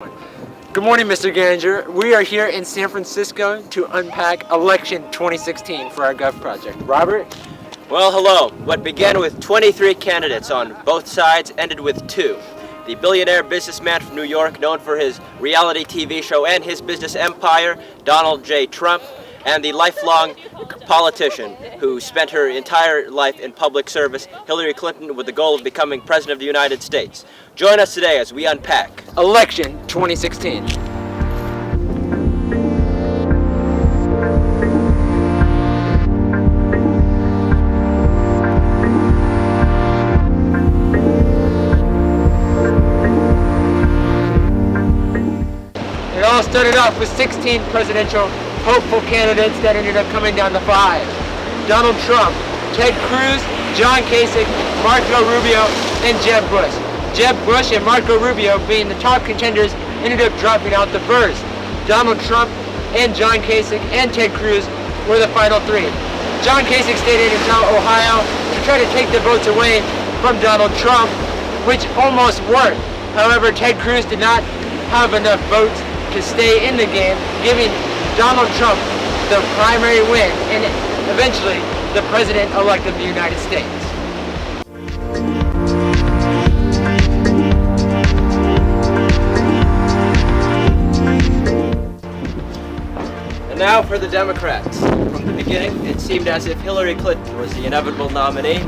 Good morning, Mr. Ganger. We are here in San Francisco to unpack election 2016 for our Gov Project. Robert? Well, hello. What began with 23 candidates on both sides ended with 2. The billionaire businessman from New York, known for his reality TV show and his business empire, Donald J. Trump, and the lifelong politician who spent her entire life in public service, Hillary Clinton, with the goal of becoming President of the United States. Join us today as we unpack election 2016. It all started off with 16 presidential hopeful candidates that ended up coming down to 5. Donald Trump, Ted Cruz, John Kasich, Marco Rubio, and Jeb Bush. Jeb Bush and Marco Rubio, being the top contenders, ended up dropping out the first. Donald Trump and John Kasich and Ted Cruz were the final 3. John Kasich stayed in Ohio to try to take the votes away from Donald Trump, which almost worked. However, Ted Cruz did not have enough votes to stay in the game, giving Donald Trump the primary win and eventually the president-elect of the United States. And now for the Democrats. From the beginning, it seemed as if Hillary Clinton was the inevitable nominee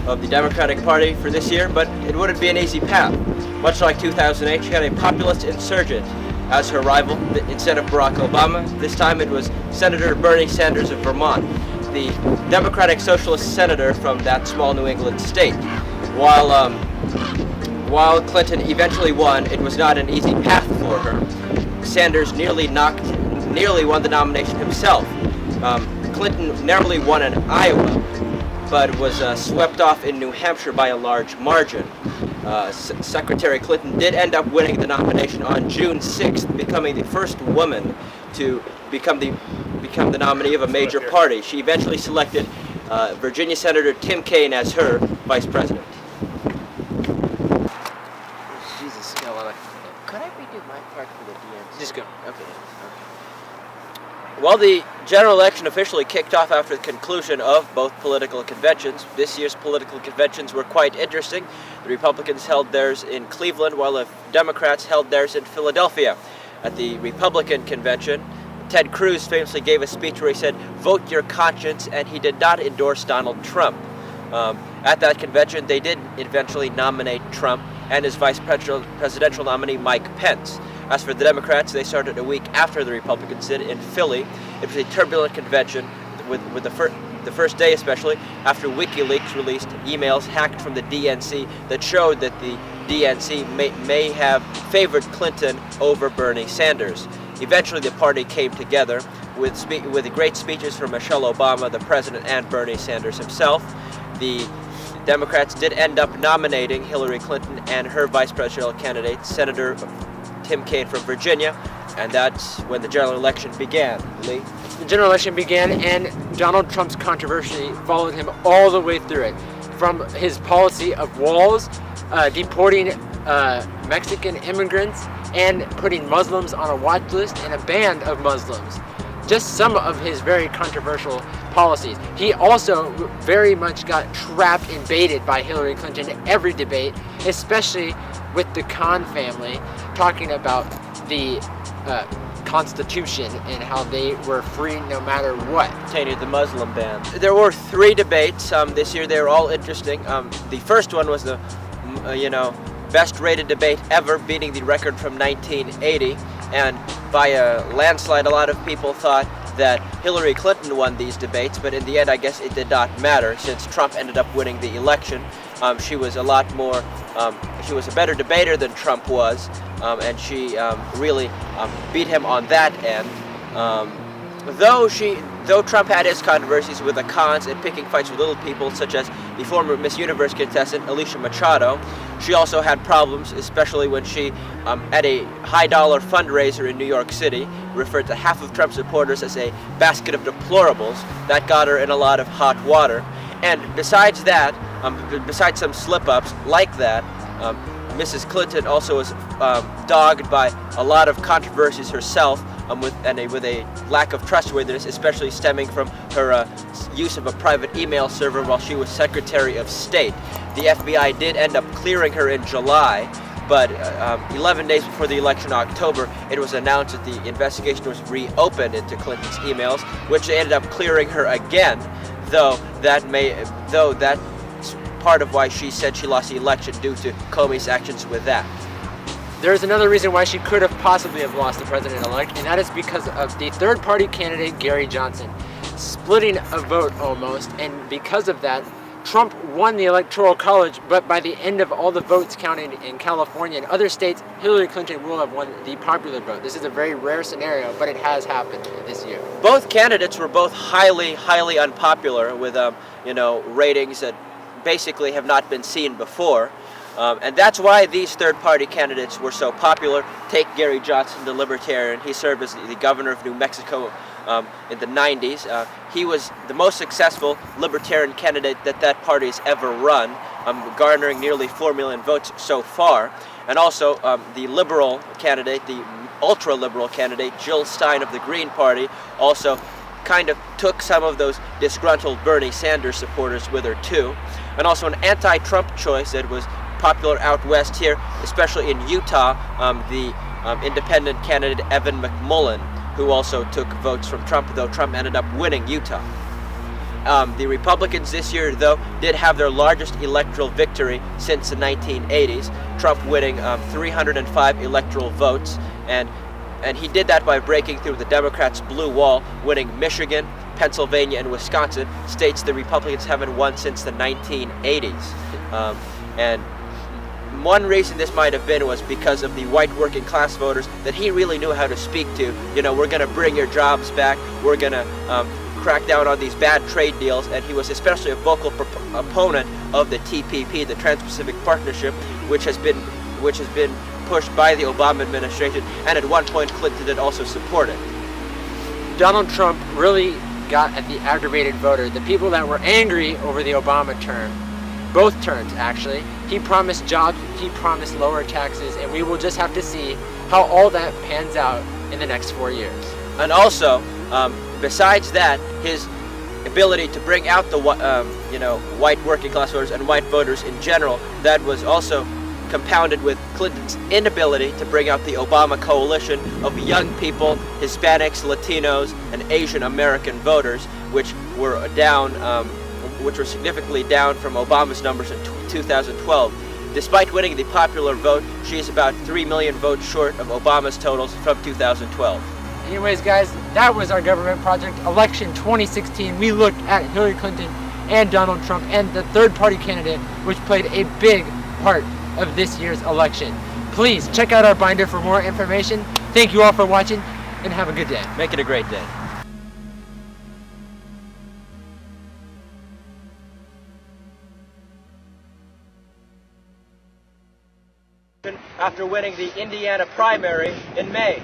of the Democratic Party for this year, but it wouldn't be an easy path. Much like 2008, she had a populist insurgent as her rival. Instead of Barack Obama, this time it was Senator Bernie Sanders of Vermont, the Democratic Socialist senator from that small New England state. While Clinton eventually won, it was not an easy path for her. Sanders nearly won the nomination himself. Clinton narrowly won in Iowa, but was swept off in New Hampshire by a large margin. Secretary Clinton did end up winning the nomination on June 6th, becoming the first woman to become the nominee of a major party. She eventually selected Virginia Senator Tim Kaine as her vice president. Jesus, could I redo my part for the DNC? Just go. Okay. Well, the general election officially kicked off after the conclusion of both political conventions. This year's political conventions were quite interesting. The Republicans held theirs in Cleveland, while the Democrats held theirs in Philadelphia. At the Republican convention, Ted Cruz famously gave a speech where he said, "Vote your conscience," and he did not endorse Donald Trump. At that convention, they did eventually nominate Trump and his vice presidential nominee, Mike Pence. As for the Democrats, they started a week after the Republicans did in Philly. It was a turbulent convention, with the first day especially, after WikiLeaks released emails hacked from the DNC that showed that the DNC may have favored Clinton over Bernie Sanders. Eventually, the party came together with great speeches from Michelle Obama, the president, and Bernie Sanders himself. The Democrats did end up nominating Hillary Clinton and her vice presidential candidate, Senator Tim Kaine from Virginia, and that's when the general election began. Lee? The general election began, and Donald Trump's controversy followed him all the way through it. From his policy of walls, deporting Mexican immigrants, and putting Muslims on a watch list and a ban of Muslims. Just some of his very controversial policies. He also very much got trapped and baited by Hillary Clinton in every debate, especially with the Khan family, talking about the Constitution and how they were free no matter what. Pertaining to the Muslim ban. There were 3 debates this year. They were all interesting. The first one was the, best rated debate ever, beating the record from 1980. And by a landslide, a lot of people thought that Hillary Clinton won these debates, but in the end, I guess it did not matter since Trump ended up winning the election. She was a lot more, she was a better debater than Trump was, and she really beat him on that end. Though Trump had his controversies with the cons and picking fights with little people, such as the former Miss Universe contestant Alicia Machado, she also had problems, especially when she, at a high-dollar fundraiser in New York City, referred to half of Trump supporters as a basket of deplorables. That got her in a lot of hot water. And besides that, besides some slip-ups like that, Mrs. Clinton also was dogged by a lot of controversies herself, with a lack of trustworthiness, especially stemming from her use of a private email server while she was Secretary of State. The FBI did end up clearing her in July, but 11 days before the election in October, it was announced that the investigation was reopened into Clinton's emails, which they ended up clearing her again, though that's part of why she said she lost the election due to Comey's actions with that. There's another reason why she could have possibly have lost the president-elect, and that is because of the third-party candidate, Gary Johnson, splitting a vote almost, and because of that, Trump won the Electoral College, but by the end of all the votes counted in California and other states, Hillary Clinton will have won the popular vote. This is a very rare scenario, but it has happened this year. Both candidates were both highly unpopular with ratings that basically have not been seen before. And that's why these third-party candidates were so popular. Take Gary Johnson, the Libertarian. He served as the governor of New Mexico in the 90s. He was the most successful Libertarian candidate that party has ever run, garnering nearly 4 million votes so far. And also the liberal candidate, the ultra-liberal candidate, Jill Stein of the Green Party, also kind of took some of those disgruntled Bernie Sanders supporters with her too. And also an anti-Trump choice that was popular out west here, especially in Utah, the independent candidate Evan McMullin, who also took votes from Trump, though Trump ended up winning Utah. The Republicans this year, though, did have their largest electoral victory since the 1980s, Trump winning 305 electoral votes, and he did that by breaking through the Democrats' blue wall, winning Michigan, Pennsylvania, and Wisconsin, states the Republicans haven't won since the 1980s. And one reason this might have been was because of the white working class voters that he really knew how to speak to. We're going to bring your jobs back, we're going to crack down on these bad trade deals, and he was especially a vocal opponent of the TPP, the Trans-Pacific Partnership, which has been pushed by the Obama administration, and at one point Clinton did also support it. Donald Trump really got at the aggravated voter, the people that were angry over the Obama term. Both terms, actually. He promised jobs, he promised lower taxes, and we will just have to see how all that pans out in the next 4 years. And also, besides that, his ability to bring out the white working class voters and white voters in general, that was also compounded with Clinton's inability to bring out the Obama coalition of young people, Hispanics, Latinos, and Asian American voters, which were significantly down from Obama's numbers in 2012. Despite winning the popular vote, she is about 3 million votes short of Obama's totals from 2012. Anyways, guys, that was our government project, Election 2016. We looked at Hillary Clinton and Donald Trump and the third-party candidate, which played a big part of this year's election. Please check out our binder for more information. Thank you all for watching, and have a good day. Make it a great day. After winning the Indiana primary in May.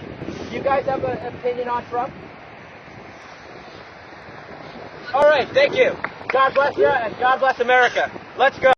You guys have an opinion on Trump? All right, thank you. God bless you, and God bless America. Let's go.